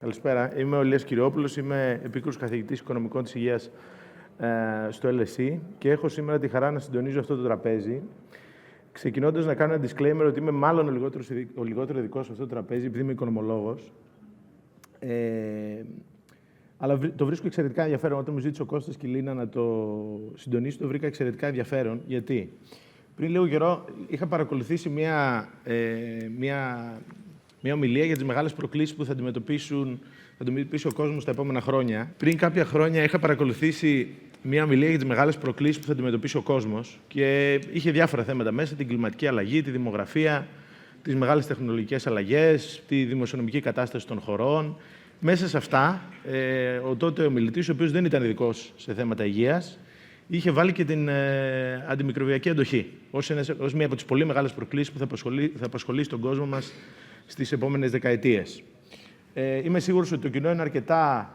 Καλησπέρα. Είμαι ο Ηλίας Κυριόπουλος, είμαι επίκουρος καθηγητής Οικονομικών της Υγείας στο LSE και έχω σήμερα τη χαρά να συντονίζω αυτό το τραπέζι. Ξεκινώντας να κάνω ένα disclaimer ότι είμαι μάλλον ο λιγότερο ειδικός σε αυτό το τραπέζι, επειδή είμαι οικονομολόγος. Αλλά το βρίσκω εξαιρετικά ενδιαφέρον. Όταν μου ζήτησε ο Κώστας Κιλίνα να το συντονίσω, το βρήκα εξαιρετικά ενδιαφέρον. Γιατί πριν λίγο καιρό είχα παρακολουθήσει μια ομιλία για τις μεγάλες προκλήσεις που θα αντιμετωπίσει ο κόσμος τα επόμενα χρόνια. Πριν κάποια χρόνια είχα παρακολουθήσει μια ομιλία για τις μεγάλες προκλήσεις που θα αντιμετωπίσει ο κόσμος και είχε διάφορα θέματα μέσα, την κλιματική αλλαγή, τη δημογραφία, τις μεγάλες τεχνολογικές αλλαγές, τη δημοσιονομική κατάσταση των χωρών. Μέσα σε αυτά, ο τότε ομιλητής, ο οποίος δεν ήταν ειδικός σε θέματα υγείας, είχε βάλει και την αντιμικροβιακή αντοχή ως μία από τις πολύ μεγάλες προκλήσεις που θα απασχολήσει τον κόσμο μας στις επόμενες δεκαετίες. Είμαι σίγουρος ότι το κοινό είναι αρκετά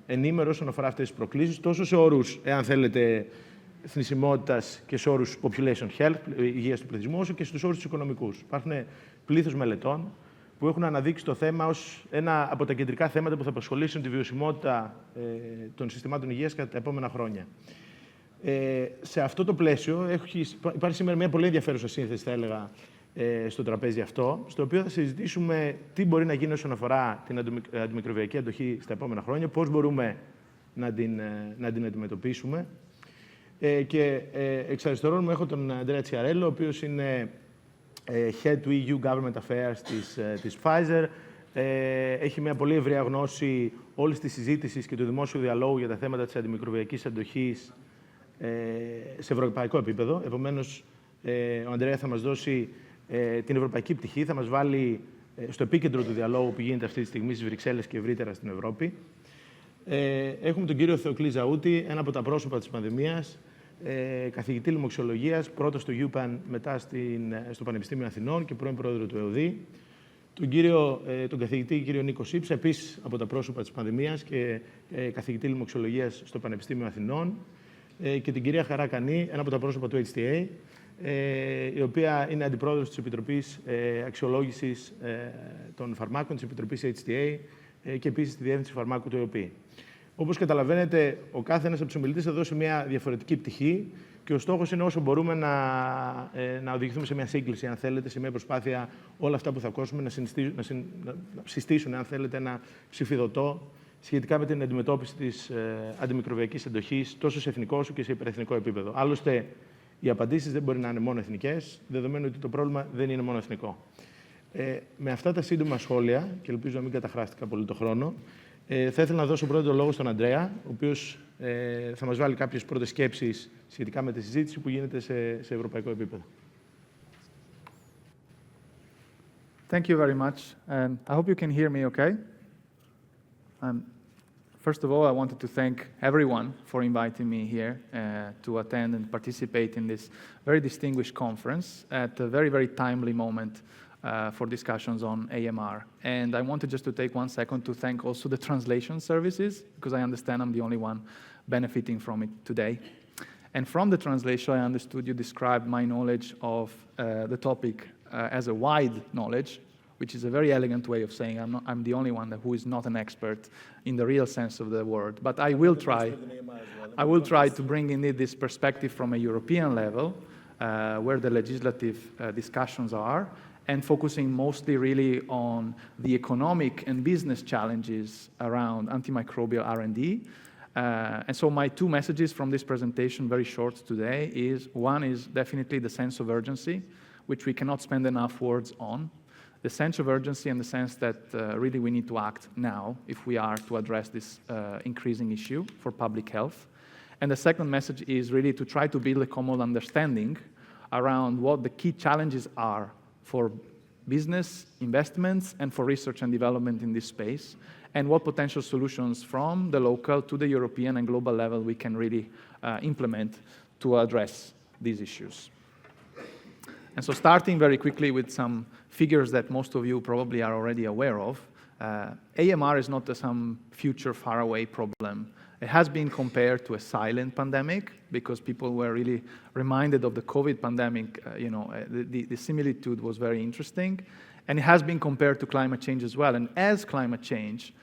ενήμερο όσον αφορά αυτές τις προκλήσεις, τόσο σε όρους, εάν θέλετε, θνησιμότητας και σε όρους population health, υγείας του πληθυσμού, όσο και στους όρους οικονομικούς. Υπάρχουν πλήθος μελετών που έχουν αναδείξει το θέμα ως ένα από τα κεντρικά θέματα που θα απασχολήσουν τη βιωσιμότητα των συστημάτων υγείας κατά τα επόμενα χρόνια. Σε αυτό το πλαίσιο υπάρχει σήμερα μια πολύ ενδιαφέρουσα σύνθεση, θα έλεγα, στο τραπέζι αυτό, στο οποίο θα συζητήσουμε τι μπορεί να γίνει όσον αφορά την αντιμικροβιακή αντοχή στα επόμενα χρόνια, πώς μπορούμε να την αντιμετωπίσουμε. Και εξ αριστερών μου έχω τον Andrea Chiarello, ο οποίος είναι Head του EU Government Affairs της Pfizer. Έχει μια πολύ ευρεία γνώση όλης της συζήτησης και του δημόσιου διαλόγου για τα θέματα της αντιμικροβιακής αντοχής σε ευρωπαϊκό επίπεδο. Επομένως, ο Ανδρέα θα μας δώσει την ευρωπαϊκή πτυχή, θα μας βάλει στο επίκεντρο του διαλόγου που γίνεται αυτή τη στιγμή στις Βρυξέλλες και ευρύτερα στην Ευρώπη. Έχουμε τον κύριο Θεοκλή Ζαούτη, ένα από τα πρόσωπα της πανδημίας, καθηγητή λοιμοξιολογίας, πρώτα στο UPenn, μετά στο Πανεπιστήμιο Αθηνών και πρώην πρόεδρο του ΕΟΔΗ. Τον καθηγητή κύριο Νίκο Σύψα, επίσης από τα πρόσωπα της πανδημίας και καθηγητή λοιμοξιολογίας στο Πανεπιστήμιο Αθηνών. Και την κυρία Χαρά Κανή, ένα από τα πρόσωπα του HTA, η οποία είναι αντιπρόεδρος της Επιτροπής Αξιολόγησης των Φαρμάκων, της Επιτροπής HTA και επίσης τη Διεύθυνση Φαρμάκου του ΕΟΠΗ. Όπως καταλαβαίνετε, ο κάθε ένας από τους ομιλητές θα δώσει μια διαφορετική πτυχή και ο στόχος είναι όσο μπορούμε να οδηγηθούμε σε μια σύγκληση, αν θέλετε, σε μια προσπάθεια όλα αυτά που θα ακούσουμε να συστήσουν, αν θέλετε, ένα ψηφιδωτό σχετικά με την αντιμετώπιση της αντιμικροβιακής αντοχής τόσο σε εθνικό όσο και σε υπερεθνικό επίπεδο. Άλλωστε, οι απαντήσεις δεν μπορεί να είναι μόνο εθνικές, δεδομένου ότι το πρόβλημα δεν είναι μόνο εθνικό. Με αυτά τα σύντομα σχόλια, και ελπίζω να μην καταχράστηκα πολύ το χρόνο, θα ήθελα να δώσω πρώτα το λόγο στον Ανδρέα, ο οποίος θα μας βάλει κάποιες πρώτες σκέψεις σχετικά με τη συζήτηση που γίνεται σε ευρωπαϊκό επίπεδο. Thank you very much, and I hope you can hear me okay. First of all, I wanted to thank everyone for inviting me here to attend and participate in this very distinguished conference at a very, very timely moment for discussions on AMR. And I wanted just to take 1 second to thank also the translation services, because I understand I'm the only one benefiting from it today. And from the translation, I understood you described my knowledge of the topic as a wide knowledge, which is a very elegant way of saying I'm the only one who is not an expert in the real sense of the word. But I will try to bring indeed this perspective from a European level, where the legislative discussions are, and focusing mostly really on the economic and business challenges around antimicrobial R&D. And so my two messages from this presentation, very short today, is one is definitely the sense of urgency, which we cannot spend enough words on. The sense of urgency in the sense that really we need to act now if we are to address this increasing issue for public health. And the second message is really to try to build a common understanding around what the key challenges are for business, investments, and for research and development in this space, and what potential solutions from the local to the European and global level we can really implement to address these issues. And so starting very quickly with some figures that most of you probably are already aware of, AMR is not some future faraway problem. It has been compared to a silent pandemic because people were really reminded of the COVID pandemic. The similitude was very interesting. And it has been compared to climate change as well. And as climate change,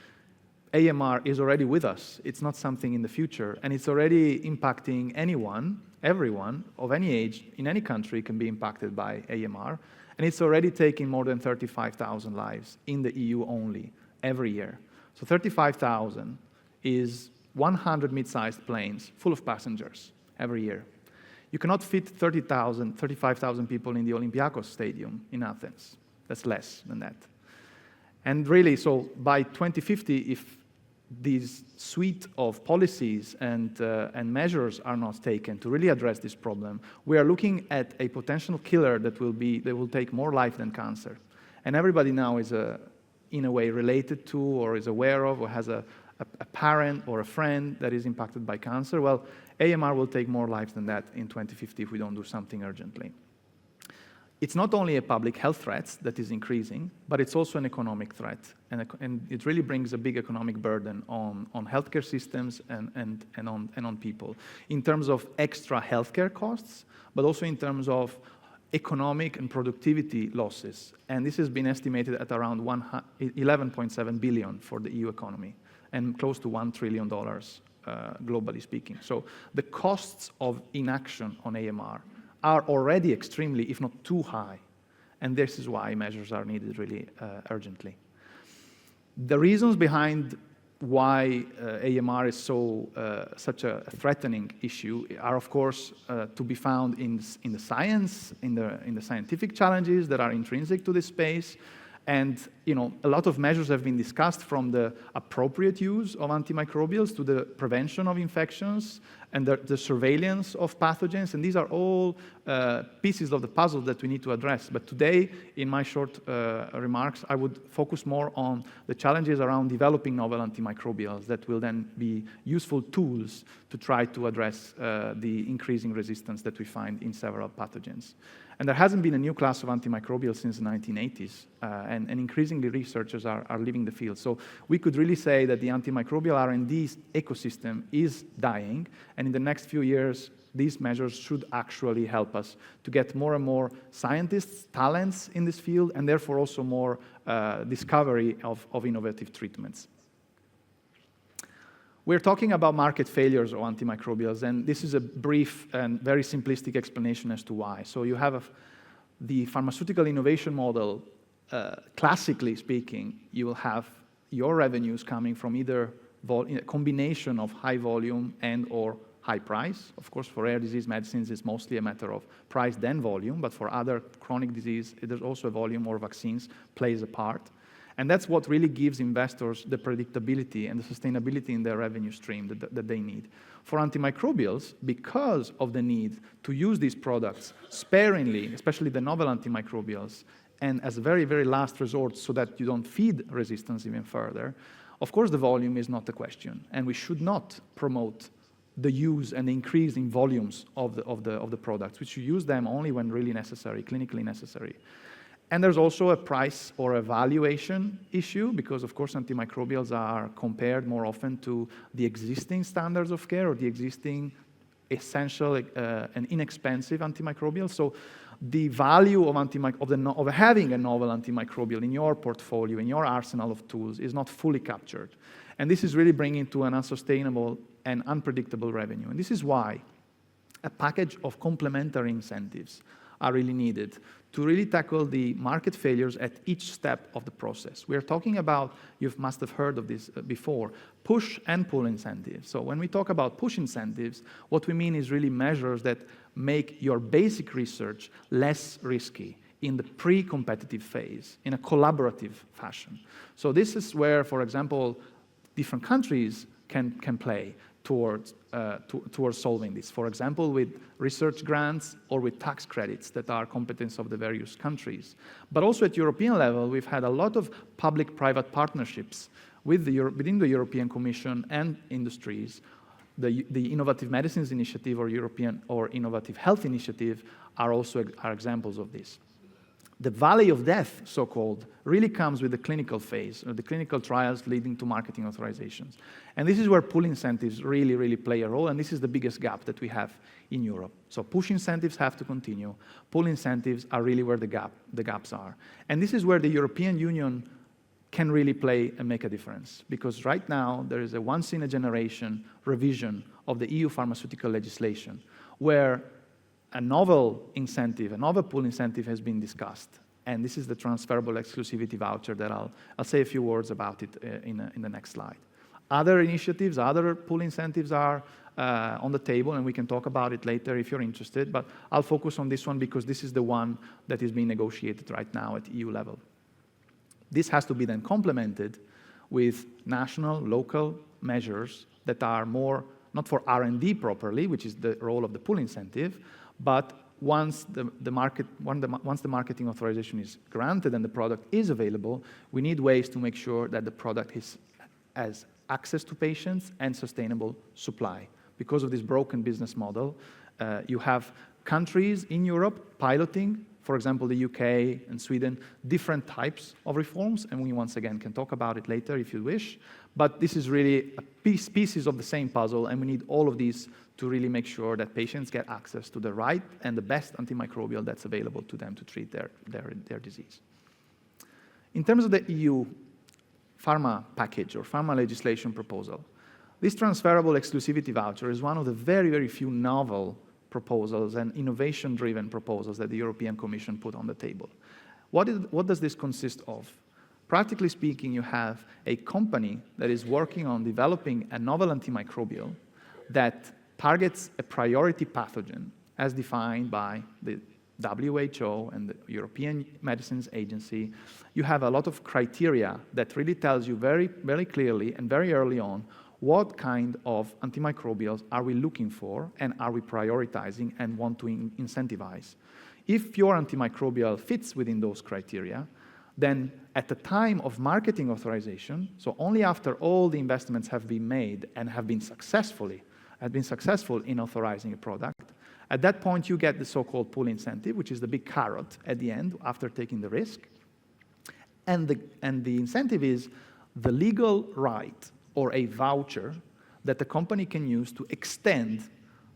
AMR is already with us. It's not something in the future. And it's already impacting anyone, everyone of any age in any country can be impacted by AMR. And it's already taking more than 35,000 lives in the EU only every year. So 35,000 is 100 mid-sized planes full of passengers every year. You cannot fit 35,000 people in the Olympiacos Stadium in Athens. That's less than that. And really, so by 2050, if these suite of policies and measures are not taken to really address this problem, we are looking at a potential killer that will take more life than cancer. And everybody now is, in a way, related to or is aware of or has a parent or a friend that is impacted by cancer. Well, AMR will take more lives than that in 2050 if we don't do something urgently. It's not only a public health threat that is increasing, but it's also an economic threat. And it really brings a big economic burden on healthcare systems and on people in terms of extra healthcare costs, but also in terms of economic and productivity losses. And this has been estimated at around 11.7 billion for the EU economy and close to $1 trillion globally speaking. So the costs of inaction on AMR are already extremely, if not too high. And this is why measures are needed really urgently. The reasons behind why AMR is such a threatening issue are, of course, to be found in the science, in the scientific challenges that are intrinsic to this space. And a lot of measures have been discussed, from the appropriate use of antimicrobials to the prevention of infections and the surveillance of pathogens. And these are all pieces of the puzzle that we need to address. But today, in my short remarks, I would focus more on the challenges around developing novel antimicrobials that will then be useful tools to try to address the increasing resistance that we find in several pathogens. And there hasn't been a new class of antimicrobials since the 1980s, and increasingly researchers are leaving the field. So we could really say that the antimicrobial R&D ecosystem is dying, and in the next few years, these measures should actually help us to get more and more scientists, talents in this field, and therefore also more discovery of innovative treatments. We're talking about market failures of antimicrobials, and this is a brief and very simplistic explanation as to why. So you have the pharmaceutical innovation model. Classically speaking, you will have your revenues coming from either a combination of high volume and or high price. Of course, for rare disease medicines, it's mostly a matter of price then volume, but for other chronic disease, there's also a volume, or vaccines plays a part. And that's what really gives investors the predictability and the sustainability in their revenue stream that they need. For antimicrobials, because of the need to use these products sparingly, especially the novel antimicrobials, and as a very, very last resort so that you don't feed resistance even further, of course the volume is not the question. And we should not promote the use and increase in volumes of the products. We should use them only when really necessary, clinically necessary. And there's also a price or a valuation issue, because of course antimicrobials are compared more often to the existing standards of care or the existing essential and inexpensive antimicrobials. So the value of having a novel antimicrobial in your portfolio, in your arsenal of tools, is not fully captured. And this is really bringing to an unsustainable and unpredictable revenue. And this is why a package of complementary incentives are really needed to really tackle the market failures at each step of the process. We're talking about, you must have heard of this before, push and pull incentives. So when we talk about push incentives, what we mean is really measures that make your basic research less risky in the pre-competitive phase, in a collaborative fashion. So this is where, for example, different countries can play towards solving this. For example, with research grants or with tax credits that are competence of the various countries. But also at European level, we've had a lot of public-private partnerships within the European Commission and industries. The Innovative Medicines Initiative or European or Innovative Health Initiative are examples of this. The valley of death, so-called, really comes with the clinical phase, or the clinical trials leading to marketing authorizations. And this is where pull incentives really, really play a role, and this is the biggest gap that we have in Europe. So push incentives have to continue. Pull incentives are really where the gaps are. And this is where the European Union can really play and make a difference. Because right now, there is a once-in-a-generation revision of the EU pharmaceutical legislation, where a novel incentive, a novel pull incentive has been discussed. And this is the transferable exclusivity voucher that I'll say a few words about it in the next slide. Other initiatives, other pull incentives are on the table, and we can talk about it later if you're interested, but I'll focus on this one because this is the one that is being negotiated right now at EU level. This has to be then complemented with national, local measures that are more, not for R&D properly, which is the role of the pull incentive, but once the marketing authorization is granted and the product is available, we need ways to make sure that the product has access to patients and sustainable supply. Because of this broken business model, you have countries in Europe piloting, for example, the UK and Sweden, different types of reforms, and we once again can talk about it later if you wish, but this is really pieces of the same puzzle, and we need all of these to really make sure that patients get access to the right and the best antimicrobial that's available to them to treat their disease. In terms of the EU pharma package or pharma legislation proposal, this transferable exclusivity voucher is one of the very, very few novel proposals and innovation-driven proposals that the European Commission put on the table. What does this consist of? Practically speaking, you have a company that is working on developing a novel antimicrobial that targets a priority pathogen as defined by the WHO and the European Medicines Agency. You have a lot of criteria that really tells you very, very clearly and very early on what kind of antimicrobials are we looking for and are we prioritizing and want to incentivize. If your antimicrobial fits within those criteria, then at the time of marketing authorization, so only after all the investments have been made and have been successful in authorizing a product, at that point you get the so-called pull incentive, which is the big carrot at the end after taking the risk. And the incentive is the legal right or a voucher that the company can use to extend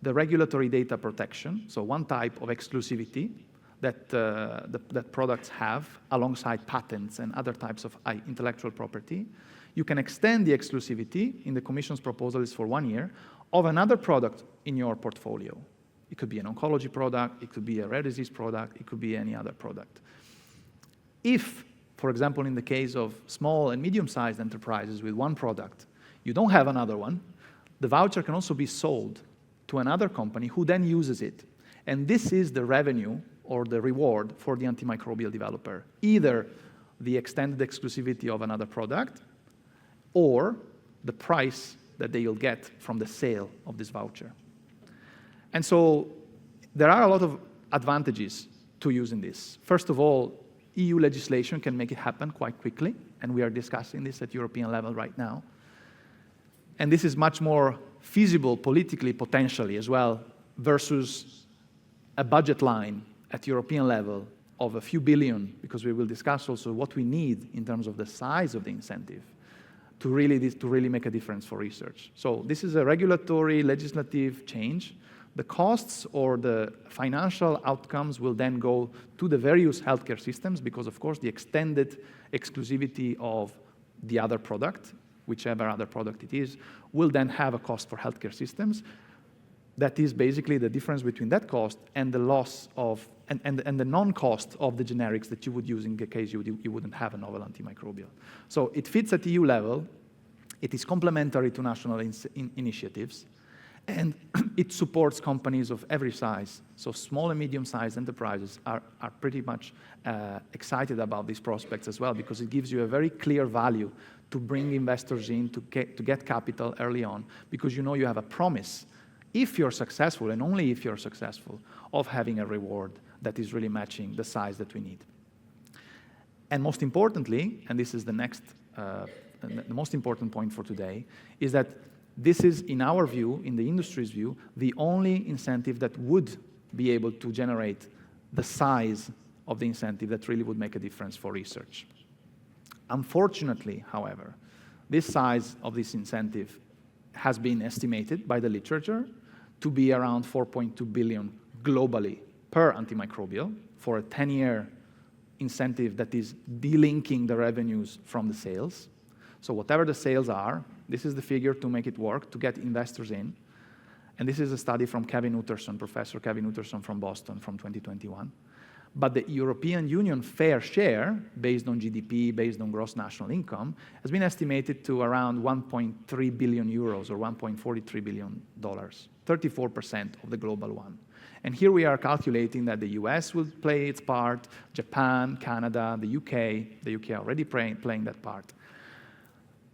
the regulatory data protection, so one type of exclusivity that products have alongside patents and other types of intellectual property. You can extend the exclusivity, in the Commission's proposal is for 1 year, of another product in your portfolio. It could be an oncology product, it could be a rare disease product, it could be any other product. If, for example, in the case of small and medium-sized enterprises with one product, you don't have another one, the voucher can also be sold to another company who then uses it. And this is the revenue or the reward for the antimicrobial developer, either the extended exclusivity of another product or the price that they'll get from the sale of this voucher. And so there are a lot of advantages to using this. First of all, EU legislation can make it happen quite quickly, and we are discussing this at European level right now. And this is much more feasible politically, potentially as well, versus a budget line at European level of a few billion, because we will discuss also what we need in terms of the size of the incentive to really make a difference for research. So this is a regulatory, legislative change. The costs or the financial outcomes will then go to the various healthcare systems because, of course, the extended exclusivity of the other product, whichever other product it is, will then have a cost for healthcare systems. That is basically the difference between that cost and the loss of, and the non-cost of the generics that you would use in the case you wouldn't have a novel antimicrobial. So it fits at EU level, it is complementary to national initiatives, and it supports companies of every size. So small and medium-sized enterprises are pretty much excited about these prospects as well, because it gives you a very clear value to bring investors in, to get capital early on, because you know you have a promise, if you're successful, and only if you're successful, of having a reward that is really matching the size that we need. And most importantly, and this is the next, the most important point for today, is that this is, in our view, in the industry's view, the only incentive that would be able to generate the size of the incentive that really would make a difference for research. Unfortunately, however, this size of this incentive has been estimated by the literature to be around 4.2 billion globally per antimicrobial for a 10-year incentive that is delinking the revenues from the sales. So whatever the sales are, this is the figure to make it work, to get investors in. And this is a study from Kevin Utterson, Professor Kevin Utterson from Boston from 2021. But the European Union fair share, based on GDP, based on gross national income, has been estimated to around 1.3 billion euros or $1.43 billion, 34% of the global one. And here we are calculating that the US will play its part, Japan, Canada, the UK already playing that part.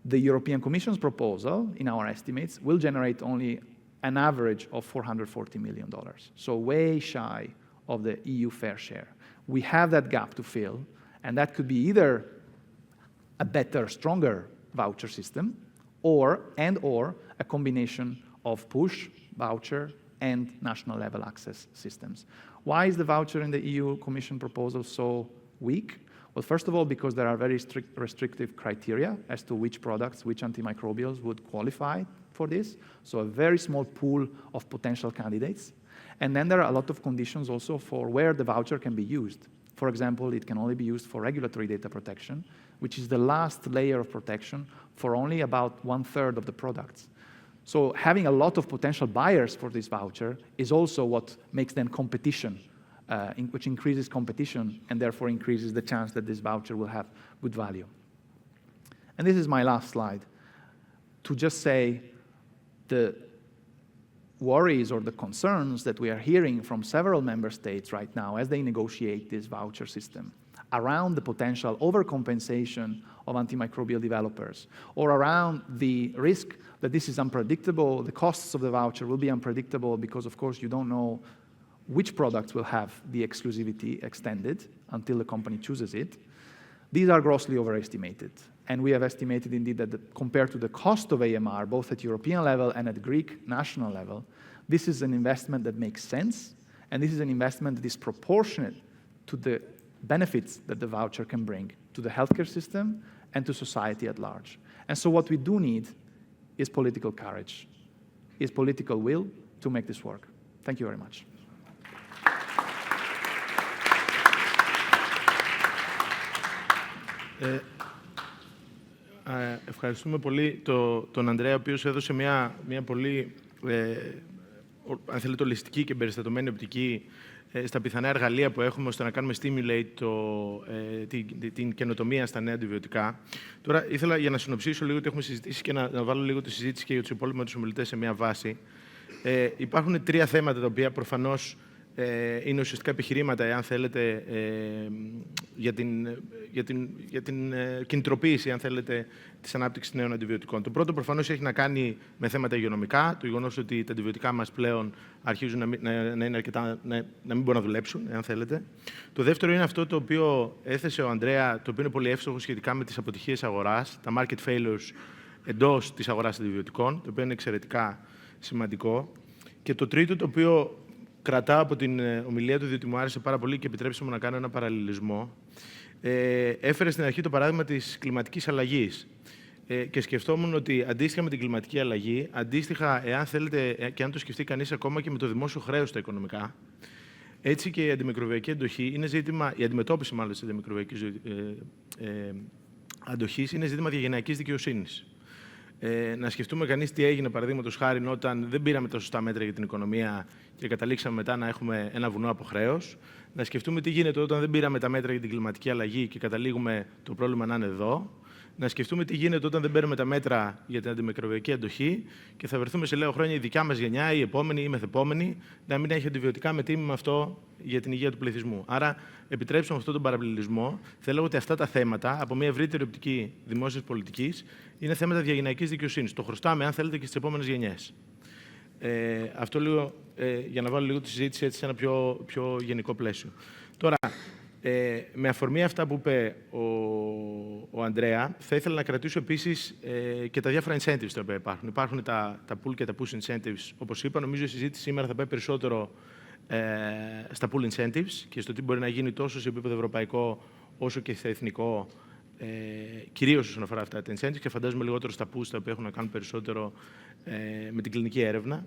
The European Commission's proposal, in our estimates, will generate only an average of $440 million, so way shy of the EU fair share. We have that gap to fill, and that could be either a better, stronger voucher system, or a combination of push, voucher, and national level access systems. Why is the voucher in the EU Commission proposal so weak? Well, first of all, because there are very strict restrictive criteria as to which products, which antimicrobials would qualify for this, so a very small pool of potential candidates. And then there are a lot of conditions also for where the voucher can be used. For example, it can only be used for regulatory data protection, which is the last layer of protection for only about 1/3 of the products. So having a lot of potential buyers for this voucher is also what makes then competition, which increases competition and therefore increases the chance that this voucher will have good value. And this is my last slide, to just say the worries or the concerns that we are hearing from several member states right now as they negotiate this voucher system around the potential overcompensation of antimicrobial developers, or around the risk that this is unpredictable, the costs of the voucher will be unpredictable because, of course, you don't know which products will have the exclusivity extended until the company chooses it. These are grossly overestimated. And we have estimated indeed that compared to the cost of AMR, both at European level and at Greek national level, this is an investment that makes sense, and this is an investment that is proportionate to the benefits that the voucher can bring to the healthcare system and to society at large. And so what we do need is political courage, is political will to make this work. Thank you very much. Ευχαριστούμε πολύ τον Ανδρέα, ο οποίος έδωσε μια πολύ, αν θέλετε, ολιστική και εμπεριστατωμένη οπτική στα πιθανά εργαλεία που έχουμε ώστε να κάνουμε stimulate την καινοτομία στα νέα αντιβιωτικά. Τώρα ήθελα για να συνοψίσω λίγο ότι έχουμε συζητήσει και να βάλω λίγο τη συζήτηση και για τους υπόλοιπους ομιλητές σε μια βάση. Υπάρχουν τρία θέματα τα οποία προφανώς είναι ουσιαστικά επιχειρήματα, εάν θέλετε, για την κινητροποίηση, αν θέλετε, της ανάπτυξης νέων αντιβιωτικών. Το πρώτο προφανώς έχει να κάνει με θέματα υγειονομικά, το γεγονός ότι τα αντιβιωτικά μας πλέον αρχίζουν να είναι αρκετά, να μην μπορούν να δουλέψουν, εάν θέλετε. Το δεύτερο είναι αυτό το οποίο έθεσε ο Ανδρέα, το οποίο είναι πολύ εύστοχο σχετικά με τις αποτυχίες αγοράς, τα market failures εντός της αγοράς αντιβιωτικών, το οποίο είναι εξαιρετικά σημαντικό. Και το τρίτο, το οποίο κρατάω από την ομιλία του, διότι μου άρεσε πάρα πολύ και επιτρέψτε μου να κάνω ένα παραλληλισμό. Έφερε στην αρχή το παράδειγμα της κλιματικής αλλαγής. Και σκεφτόμουν ότι αντίστοιχα με την κλιματική αλλαγή, αντίστοιχα, εάν θέλετε, και αν το σκεφτεί κανείς ακόμα και με το δημόσιο χρέος στα οικονομικά, έτσι και η αντιμικροβιακή αντοχή είναι ζήτημα, η αντιμετώπιση μάλλον της αντιμικροβιακής αντοχής είναι ζήτημα διαγενειακής δικαιοσύνης. Να σκεφτούμε κανείς τι έγινε, παραδείγματος χάριν, όταν δεν πήραμε τα σωστά μέτρα για την οικονομία και καταλήξαμε μετά να έχουμε ένα βουνό από χρέος. Να σκεφτούμε τι γίνεται όταν δεν πήραμε τα μέτρα για την κλιματική αλλαγή και καταλήγουμε το πρόβλημα να είναι εδώ. Να σκεφτούμε τι γίνεται όταν δεν παίρνουμε τα μέτρα για την αντιμικροβιακή αντοχή και θα βρεθούμε σε λίγο χρόνια η δικιά μας γενιά, η επόμενη ή η μεθεπόμενη, να μην έχει αντιβιωτικά με τίμημα αυτό για την υγεία του πληθυσμού. Άρα, επιτρέψτε με αυτόν τον παραλληλισμό, θα έλεγα ότι αυτά τα θέματα, από μια ευρύτερη οπτική δημόσιας πολιτικής, είναι θέματα διαγενειακής δικαιοσύνης. Το χρωστάμε, αν θέλετε, και στις επόμενες γενιές. Αυτό λίγο, για να βάλω λίγο τη συζήτηση έτσι σε ένα πιο γενικό πλαίσιο. Τώρα, με αφορμή αυτά που είπε ο Ανδρέα, θα ήθελα να κρατήσω επίσης και τα διάφορα incentives τα οποία υπάρχουν. Υπάρχουν τα pull και τα push incentives, όπως είπα. Νομίζω η συζήτηση σήμερα θα πάει περισσότερο στα pool incentives και στο τι μπορεί να γίνει τόσο σε επίπεδο ευρωπαϊκό όσο και σε εθνικό, κυρίως όσον αφορά αυτά τα incentives, και φαντάζομαι λιγότερο στα push, τα οποία έχουν να κάνουν περισσότερο με την κλινική έρευνα.